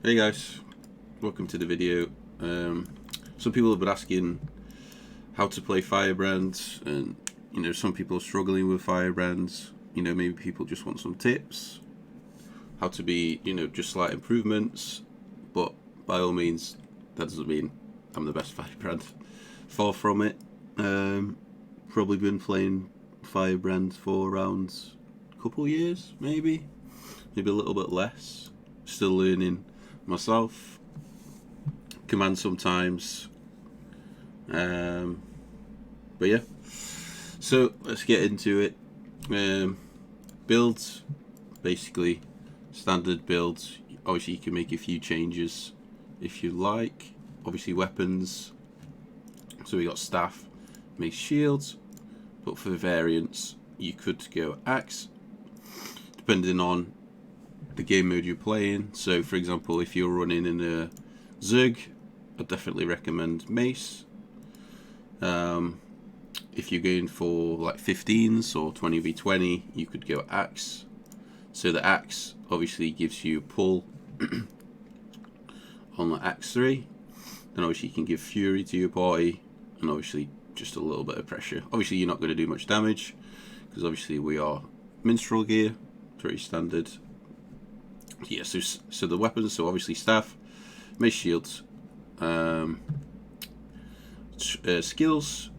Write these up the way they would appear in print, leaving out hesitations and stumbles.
Hey guys, welcome to the video. Some people have been asking how to play Firebrand, and some people are struggling with Firebrands. Maybe people just want some tips, how to be, just slight improvements. But by all means, that doesn't mean I'm the best Firebrand. Far from it. Probably been playing Firebrand for around a couple years, maybe a little bit less. Still learning myself. Command sometimes. But yeah. So let's get into it. Builds, basically standard builds. Obviously you can make a few changes if you like. Obviously weapons. So we got staff, mace, shields. But for variants, you could go axe, depending on the game mode you're playing. So for example, if you're running in a Zerg, I'd definitely recommend mace. If you're going for like 15s or 20v20, you could go axe. So the axe obviously gives you a pull on the axe 3, and obviously you can give fury to your party, and obviously just a little bit of pressure. Obviously you're not going to do much damage because obviously we are minstrel gear, pretty standard. Yeah, so the weapons, so obviously staff, mace, shields, skills.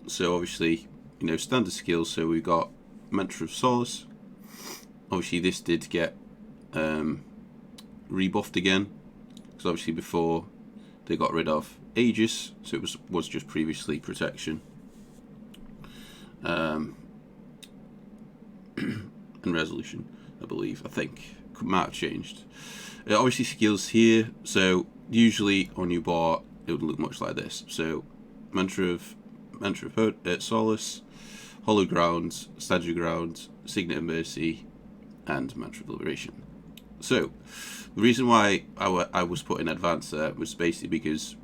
So obviously, standard skills. So we got Mantra of Solace. Obviously, this did get rebuffed again, because obviously before they got rid of Aegis, so it was just previously protection. And resolution, I believe. I think might have changed. Obviously skills here, so usually on your bar it would look much like this. So Mantra of Solace, Hollow Ground, Stand Your Ground, Signet of Mercy, and Mantra of Liberation. So the reason why I was put in advance there was basically because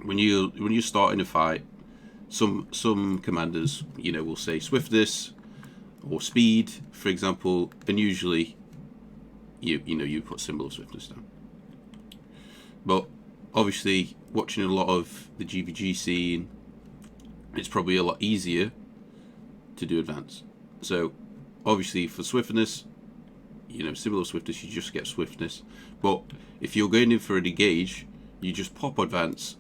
when you're starting a fight, some commanders will say swiftness or speed, for example, and usually you put symbol of swiftness down. But obviously, watching a lot of the GvG scene, it's probably a lot easier to do advance. So obviously for swiftness, symbol of swiftness, you just get swiftness. But if you're going in for an engage, you just pop advance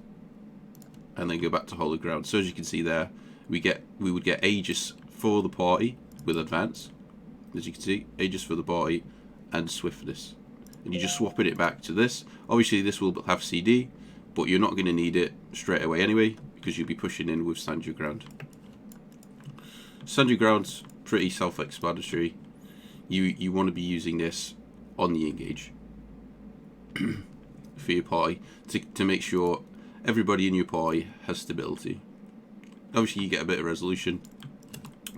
and then go back to Hollow Ground. So as you can see there, we would get Aegis for the party with advance. As you can see, Aegis for the party and swiftness, and you're just swapping it back to this. Obviously this will have CD, but you're not going to need it straight away anyway, because you'll be pushing in with Stand Your Ground. Stand Your Ground's pretty self-explanatory. You want to be using this on the engage for your party to make sure everybody in your party has stability. Obviously you get a bit of resolution,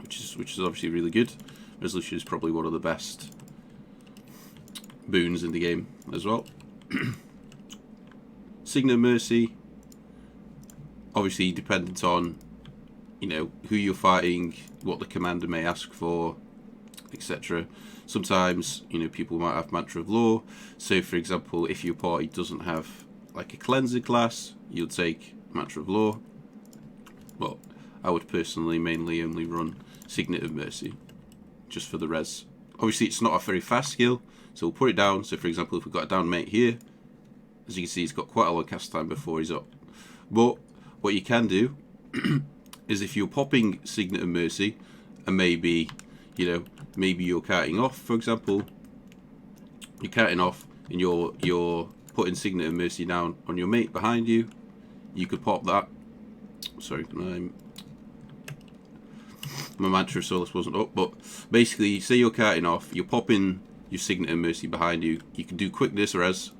which is obviously really good. Resolution is probably one of the best boons in the game as well. Signet of Mercy, obviously dependent on who you're fighting, what the commander may ask for, etc. Sometimes people might have Mantra of Law. So for example, if your party doesn't have like a cleanser class, you'll take Mantra of Law. But I would personally mainly only run Signet of Mercy just for the res. Obviously it's not a very fast skill, so we'll put it down. So for example, if we've got a down mate here, as you can see, he's got quite a long cast time before he's up. But what you can do is, if you're popping Signet of Mercy, and maybe you're carting off, for example, you're carting off and you're putting Signet of Mercy down on your mate behind you, you could pop that. Sorry, my Mantra of Solace wasn't up, but basically, say you're carting off, you're popping your Signet of Mercy behind you. You can do quickness res,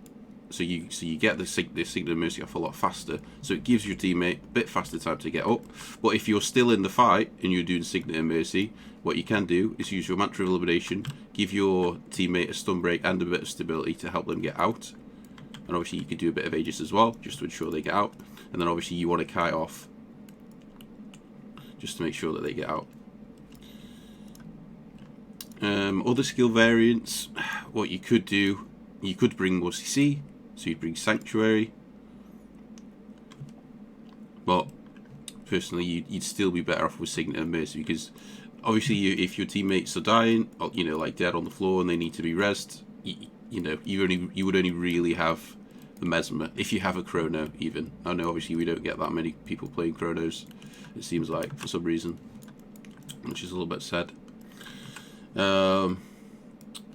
so you get the Signet of Mercy off a lot faster. So it gives your teammate a bit faster time to get up. But if you're still in the fight and you're doing Signet of Mercy, what you can do is use your Mantra of Liberation, give your teammate a stun break and a bit of stability to help them get out. And obviously you could do a bit of Aegis as well, just to ensure they get out. And then obviously you want to kite off, just to make sure that they get out. Other skill variants, what you could do you could bring more CC, so you'd bring Sanctuary. But personally, you'd still be better off with Signet and Mercy, because obviously if your teammates are dying, you know, like dead on the floor and they need to be rezzed, you know, you would only really have the Mesmer if you have a Chrono. Even I know obviously we don't get that many people playing Chronos, it seems like, for some reason, which is a little bit sad.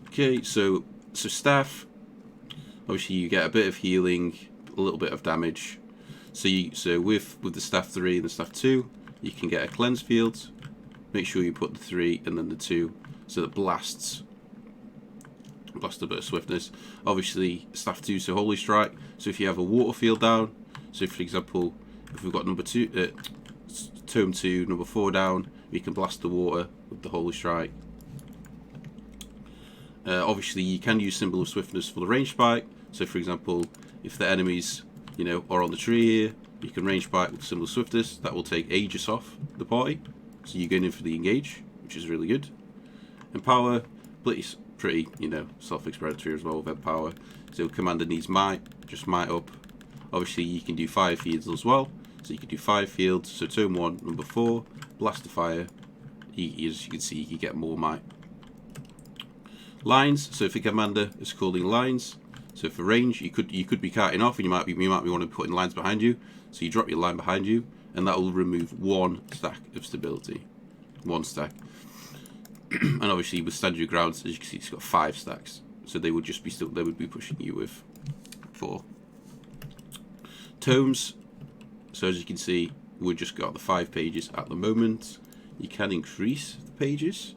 Okay, so staff, obviously you get a bit of healing, a little bit of damage. So with the staff 3 and the staff 2, you can get a cleanse field. Make sure you put the 3 and then the 2, so that blasts blast a bit of swiftness. Obviously staff 2, so Holy Strike. So if you have a water field down, so for example, if we've got number 2, Tome 2, number 4 down, we can blast the water with the Holy Strike. Obviously you can use Symbol of Swiftness for the range spike. So for example, if the enemies, you know, are on the tree here, you can range spike with Symbol of Swiftness. That will take Aegis off the party, so you're going in for the engage, which is really good. Empower, pretty, you know, self-explanatory as well with Empower. So Commander needs Might, just Might up. Obviously you can do 5 fields as well, so you can do 5 fields. So Tome 1, number 4, Blast of Fire. As you can see, you can get more Might. Lines, so if a commander is calling lines, so for range, you could be carting off, and you might be wanting to put in lines behind you. So you drop your line behind you, and that will remove 1 stack of stability, 1 stack. And obviously with Stand Your Ground, as you can see, it's got 5 stacks, so they would just be they would be pushing you with 4 tomes. So as you can see, we've just got the 5 pages at the moment. You can increase the pages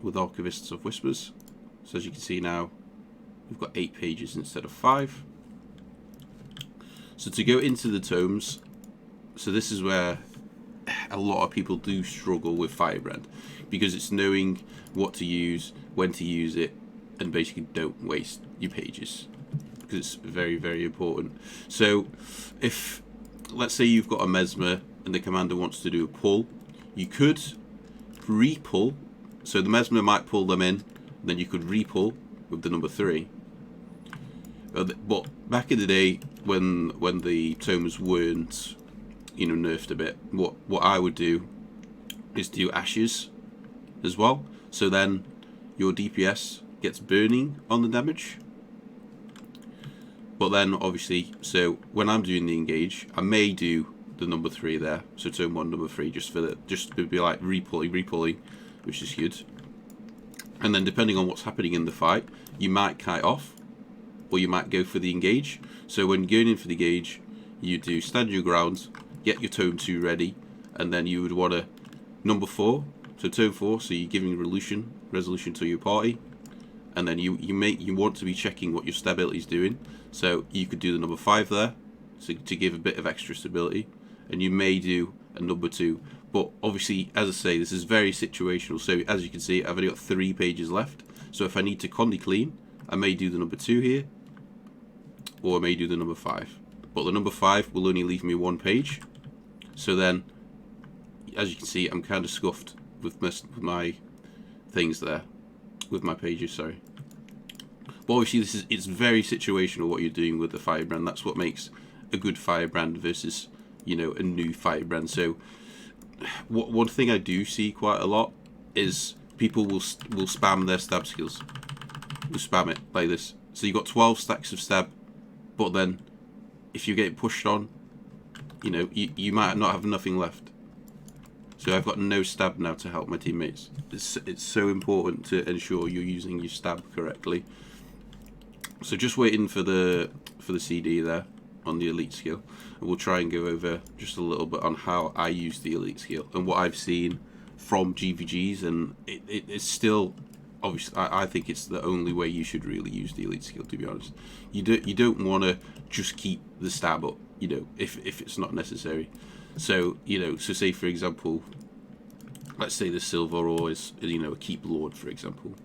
with Archivists of Whispers. So as you can see now, we've got 8 pages instead of 5. So to go into the tomes, so this is where a lot of people do struggle with Firebrand, because it's knowing what to use, when to use it, and basically don't waste your pages, because it's very, very important. So if, let's say you've got a Mesmer and the commander wants to do a pull, you could re-pull. So the Mesmer might pull them in, then you could re-pull with the number 3. But back in the day, when the tomes weren't, you know, nerfed a bit, what I would do is do Ashes as well. So then your DPS gets burning on the damage. But then obviously, so when I'm doing the engage, I may do the number 3 there. So Tome 1, number 3, just to be like re-pulling, which is good. And then depending on what's happening in the fight, you might kite off, or you might go for the engage. So when going in for the engage, you do Stand Your Ground, get your Tome 2 ready, and then you would want to number 4, so Tome 4, so you're giving resolution to your party, and then you want to be checking what your stability is doing. So you could do the number 5 there, so to give a bit of extra stability, and you may do a number 2. But obviously, as I say, this is very situational. So as you can see, I've only got 3 pages left. So if I need to Condi clean, I may do the number 2 here, or I may do the number 5. But the number 5 will only leave me 1 page. So then, as you can see, I'm kind of scuffed with my things there, with my pages, sorry. But obviously, it's very situational what you're doing with the Firebrand. That's what makes a good Firebrand versus, you know, a new Firebrand. So one thing I do see quite a lot is people will spam their stab skills. Will spam it like this. So you've got 12 stacks of stab, but then if you get pushed on, you know, you might not have nothing left. So I've got no stab now to help my teammates. It's so important to ensure you're using your stab correctly. So just waiting for the CD there on the elite skill, and we'll try and go over just a little bit on how I use the elite skill and what I've seen from GVGs, and it's still obviously I think it's the only way you should really use the elite skill, to be honest. You don't want to just keep the stab up, you know, if it's not necessary. So, you know, so say for example, let's say the silver or is, you know, a keep lord, for example,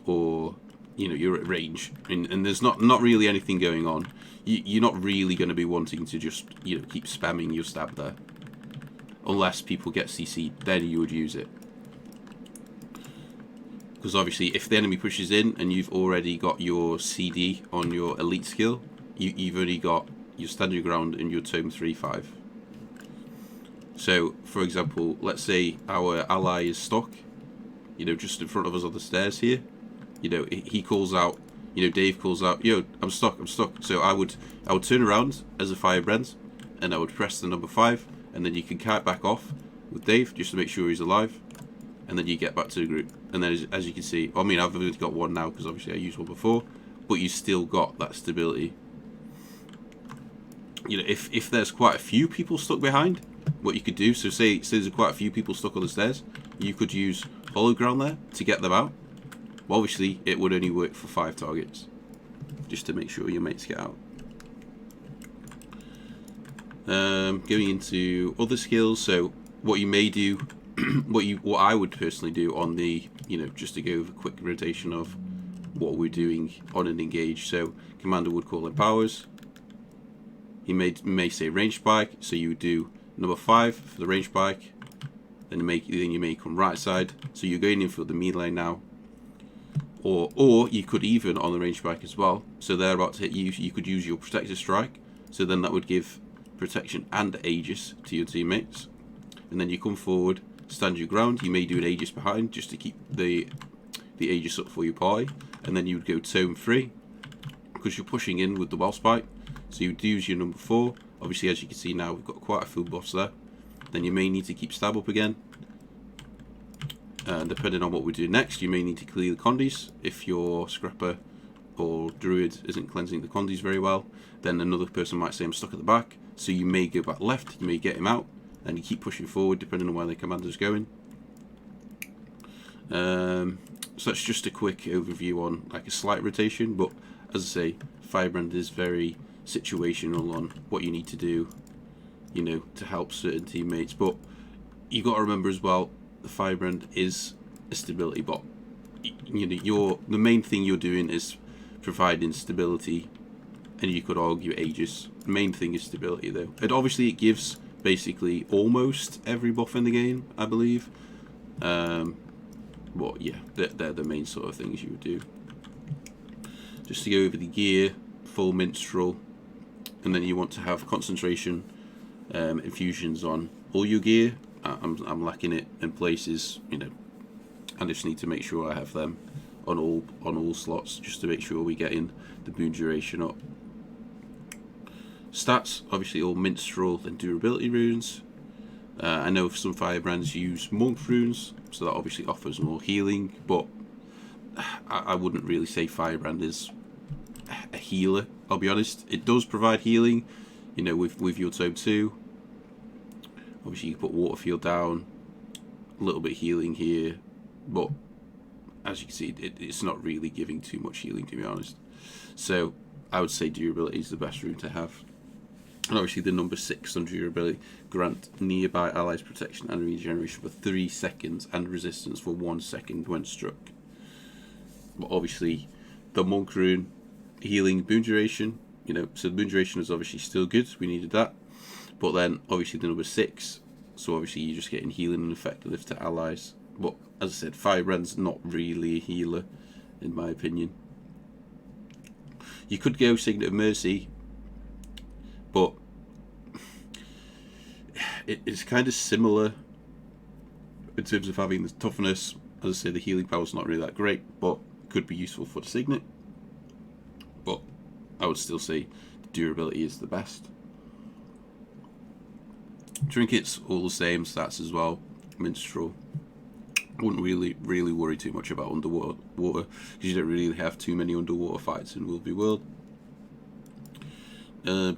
or, you know, you're at range and there's not really anything going on. You're not really going to be wanting to just, you know, keep spamming your stab there, unless people get CC'd. Then you would use it. because obviously if the enemy pushes in and you've already got your CD on your elite skill, you've only got your stand your ground and your tome 3/5. So for example, let's say our ally is stuck, you know, just in front of us on the stairs here. You know, he calls out, you know, Dave calls out, yo, I'm stuck. So I would turn around as a Firebrand, and I would press the number 5, and then you can kite back off with Dave just to make sure he's alive, and then you get back to the group. And then as you can see, I mean, I've only got one now because obviously I used one before, but you still got that stability. You know, if there's quite a few people stuck behind, what you could do, so say there's quite a few people stuck on the stairs, you could use hollow ground there to get them out. Well, obviously it would only work for 5 targets, just to make sure your mates get out. Going into other skills, so what you may do, what I would personally do on the, you know, just to go over a quick rotation of what we're doing on an engage. So commander would call in powers. He may say range spike, so you would do number 5 for the range spike. Then you may come right side, so you're going in for the melee now. Or you could even on the range spike as well. So they're about to hit you. You could use your protector strike. So then that would give protection and Aegis to your teammates. And then you come forward, stand your ground. You may do an Aegis behind just to keep the Aegis up for your party. And then you would go tome 3 because you're pushing in with the well spike. So you would use your number 4. Obviously, as you can see now, we've got quite a few buffs there. Then you may need to keep stab up again. And depending on what we do next, you may need to clear the condies. If your scrapper or druid isn't cleansing the condies very well, then another person might say I'm stuck at the back. So you may go back left, you may get him out, and you keep pushing forward depending on where the commander's going. So that's just a quick overview on like a slight rotation, but as I say, Firebrand is very situational on what you need to do, you know, to help certain teammates. But you got to remember as well, the Firebrand is a stability bot. You know, the main thing you're doing is providing stability, and you could argue Aegis. The main thing is stability, though. And obviously, it gives basically almost every buff in the game, I believe. But yeah, they're the main sort of things you would do. Just to go over the gear, full minstrel, and then you want to have concentration infusions on all your gear. I'm lacking it in places, you know. I just need to make sure I have them on all slots, just to make sure we're getting the boon duration up. Stats, obviously all minstrel and durability runes. I know some Firebrands use monk runes, so that obviously offers more healing, but I wouldn't really say Firebrand is a healer, I'll be honest. It does provide healing, you know, with your tome 2. Obviously you can put water field down, a little bit healing here, but as you can see, it's not really giving too much healing, to be honest. So I would say durability is the best rune to have. And obviously the number 6 on durability, grant nearby allies protection and regeneration for 3 seconds and resistance for 1 second when struck. But obviously the monk rune, healing boon duration, you know, so the boon duration is obviously still good, we needed that. But then obviously the number 6, so obviously you're just getting healing and effective to allies. But as I said, Firebrand's not really a healer, in my opinion. You could go Signet of Mercy, but it's kind of similar in terms of having the toughness. As I say, the healing power's not really that great, but could be useful for the Signet. But I would still say the durability is the best. Trinkets, all the same stats as well. Minstrel. Wouldn't really worry too much about underwater because you don't really have too many underwater fights in World v World.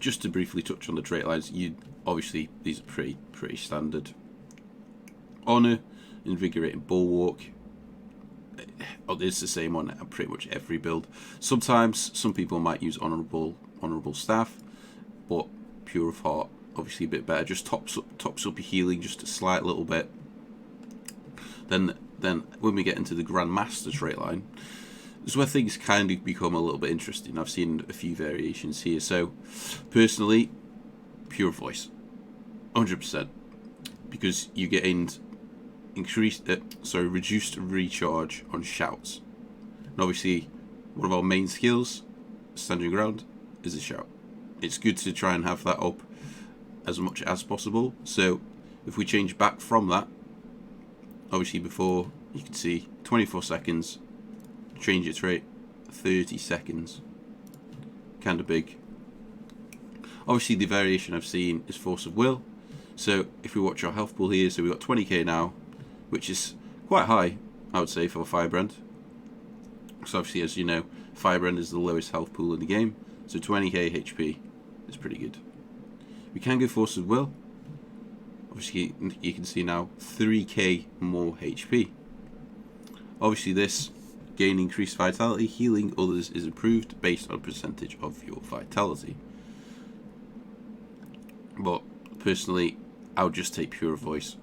Just to briefly touch on the trait lines, obviously these are pretty standard. Honor, invigorating bulwark. It's the same on pretty much every build. Sometimes some people might use honorable staff, but pure of heart obviously a bit better. Just tops up your healing just a slight little bit. Then when we get into the Grandmaster trait line, this is where things kind of become a little bit interesting. I've seen a few variations here. So personally, pure voice, 100%, because you gained reduced recharge on shouts. And obviously, one of our main skills, standing ground, is a shout. It's good to try and have that up as much as possible. So if we change back from that, obviously before, you can see 24 seconds, change its rate, 30 seconds, kind of big. Obviously the variation I've seen is force of will. So if we watch our health pool here, so we've got 20k now, which is quite high, I would say, for Firebrand. So obviously, as you know, Firebrand is the lowest health pool in the game, so 20k HP is pretty good. We can go force of will. Obviously, you can see now 3k more HP. Obviously, this gain increased vitality, healing others is improved based on percentage of your vitality. But personally, I would just take pure voice.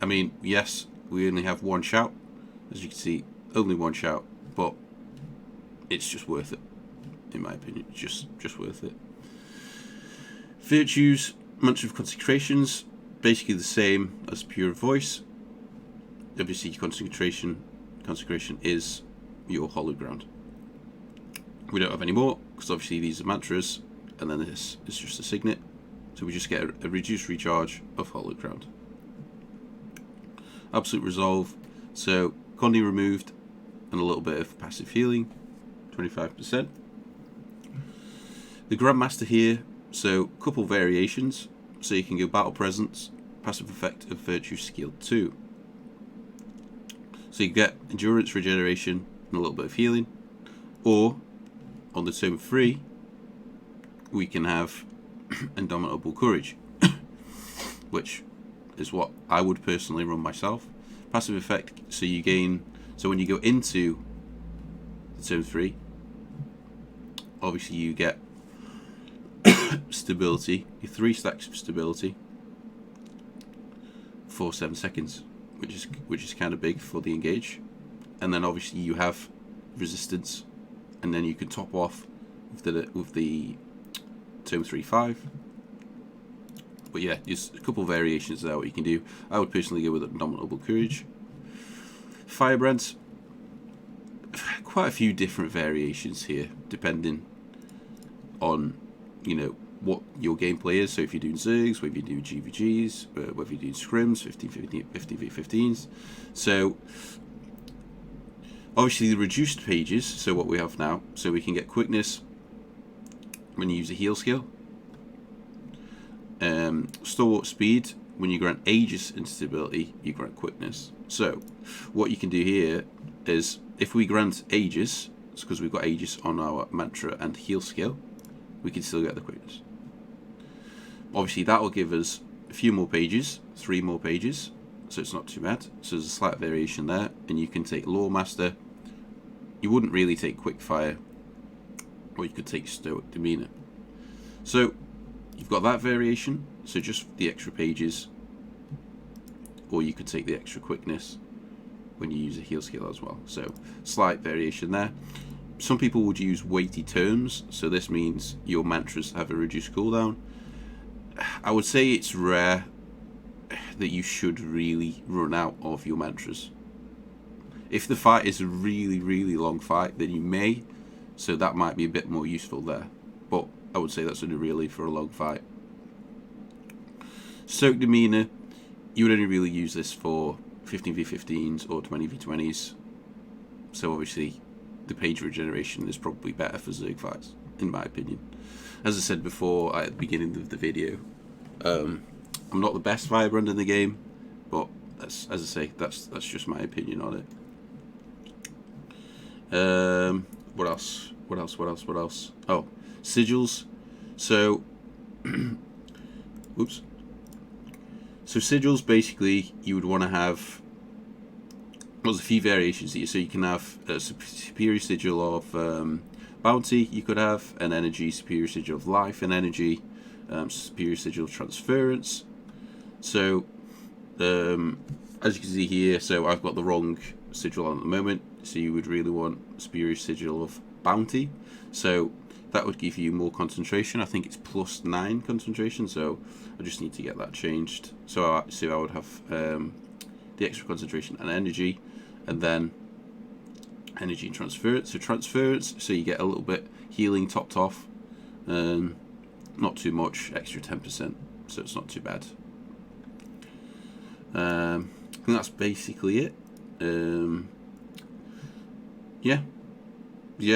I mean, yes, we only have one shout, as you can see, only one shout, but it's just worth it, in my opinion. Just worth it. Virtues, Mantra of Consecrations, basically the same as pure voice. Obviously, consecration is your hollow ground. We don't have any more because obviously these are mantras, and then this is just a signet, so we just get a reduced recharge of hollow ground. Absolute Resolve, so Condi removed and a little bit of passive healing, 25%. The Grandmaster here, so couple variations, so you can go Battle Presence, passive effect of Virtue Skill 2. So you get Endurance, Regeneration, and a little bit of healing. Or, on the Tome 3, we can have Indomitable Courage, which is what I would personally run myself. Passive effect, so you gain, so when you go into the Tome 3, obviously you get stability, 3 stacks of stability for 7 seconds, which is kind of big for the engage. And then obviously you have resistance, and then you can top off with the Tome 3-5. But yeah, there's a couple of variations there what you can do. I would personally go with Indomitable Courage. Firebrand, quite a few different variations here, depending on, you know, what your gameplay is. So if you're doing Zergs, whether you're doing GVGs, whether you're doing scrims, 15v15s. So obviously the reduced pages, so what we have now, so we can get quickness when you use a heal skill. Stalwart speed, when you grant Aegis instability, you grant quickness. So what you can do here is, if we grant Aegis, it's because we've got Aegis on our mantra and heal skill, we can still get the quickness. Obviously that will give us a few more pages, 3 more pages, so it's not too bad. So there's a slight variation there, and you can take Lore Master. You wouldn't really take Quickfire, or you could take Stoic Demeanor. So you've got that variation, so just the extra pages, or you could take the extra quickness when you use a heal skill as well. So slight variation there. Some people would use weighty terms, so this means your mantras have a reduced cooldown. I would say it's rare that you should really run out of your mantras. If the fight is a really, really long fight, then you may, so that might be a bit more useful there. But I would say that's only really for a long fight. Stoic Demeanor, you would only really use this for 15v15s or 20v20s. So obviously the page regeneration is probably better for Zerg fights, in my opinion. As I said before at the beginning of the video, I'm not the best Firebrand in the game, but that's, as I say, that's just my opinion on it. What else? Oh, sigils. So, oops. So sigils, basically, you would want to have, well, there's a few variations here. So you can have a superior sigil of bounty, you could have an energy, superior sigil of life and energy, superior sigil of transference. So, as you can see here, so I've got the wrong sigil on at the moment, so you would really want superior sigil of bounty. So that would give you more concentration. I think it's +9 concentration, so I just need to get that changed. So I would have the extra concentration and energy, and then energy and transference. So transference, so you get a little bit healing topped off, not too much, extra 10%, so it's not too bad. I think that's basically it. Yeah.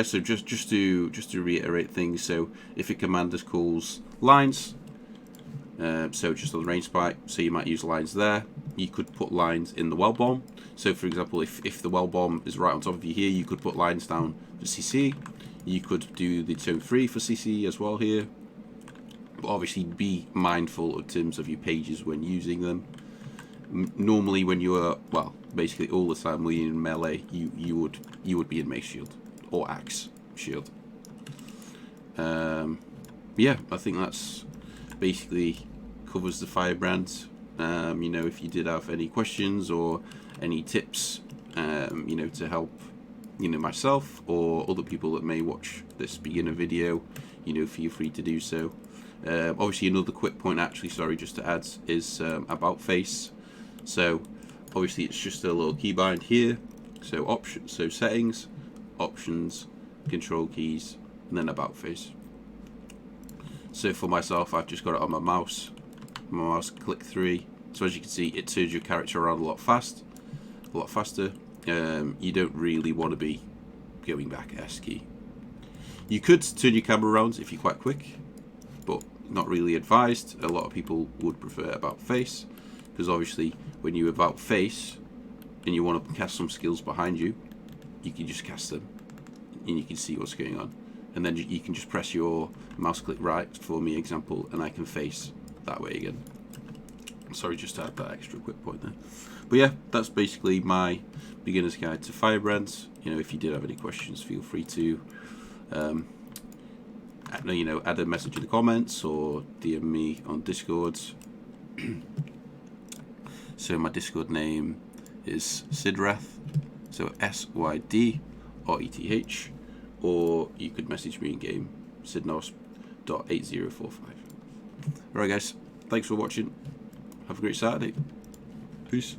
So just to reiterate things. So if a commander calls lines, so just on the range spike, so you might use lines there. You could put lines in the well bomb. So for example, if the well bomb is right on top of you here, you could put lines down for CC. You could do the turn 3 for CC as well here. But obviously be mindful in terms of your pages when using them. Normally when you are, well, basically all the time when you're in melee, you would be in mace shield or axe shield. Yeah, I think that's basically covers the Firebrand. You know, if you did have any questions or any tips, you know, to help, you know, myself or other people that may watch this beginner video, you know, feel free to do so. Obviously another quick point, actually, sorry, just to add, is about face. So obviously it's just a little keybind here. So options, so settings, options, control keys, and then about face. So for myself, I've just got it on my mouse. Click 3. So as you can see, it turns your character around a lot faster. You don't really want to be going back S key. You could turn your camera around if you're quite quick, but not really advised. A lot of people would prefer about face, because obviously when you about face and you want to cast some skills behind you, you can just cast them and you can see what's going on, and then you can just press your mouse click right for me example, and I can face that way again. Sorry, just to add that extra quick point there. But yeah, that's basically my beginner's guide to Firebrands. You know, if you did have any questions, feel free to you know, add a message in the comments or DM me on Discord. So my Discord name is Sidreth, so SYDRETH, or you could message me in game, sidnos.8045. Alright guys, thanks for watching. Have a great Saturday. Peace.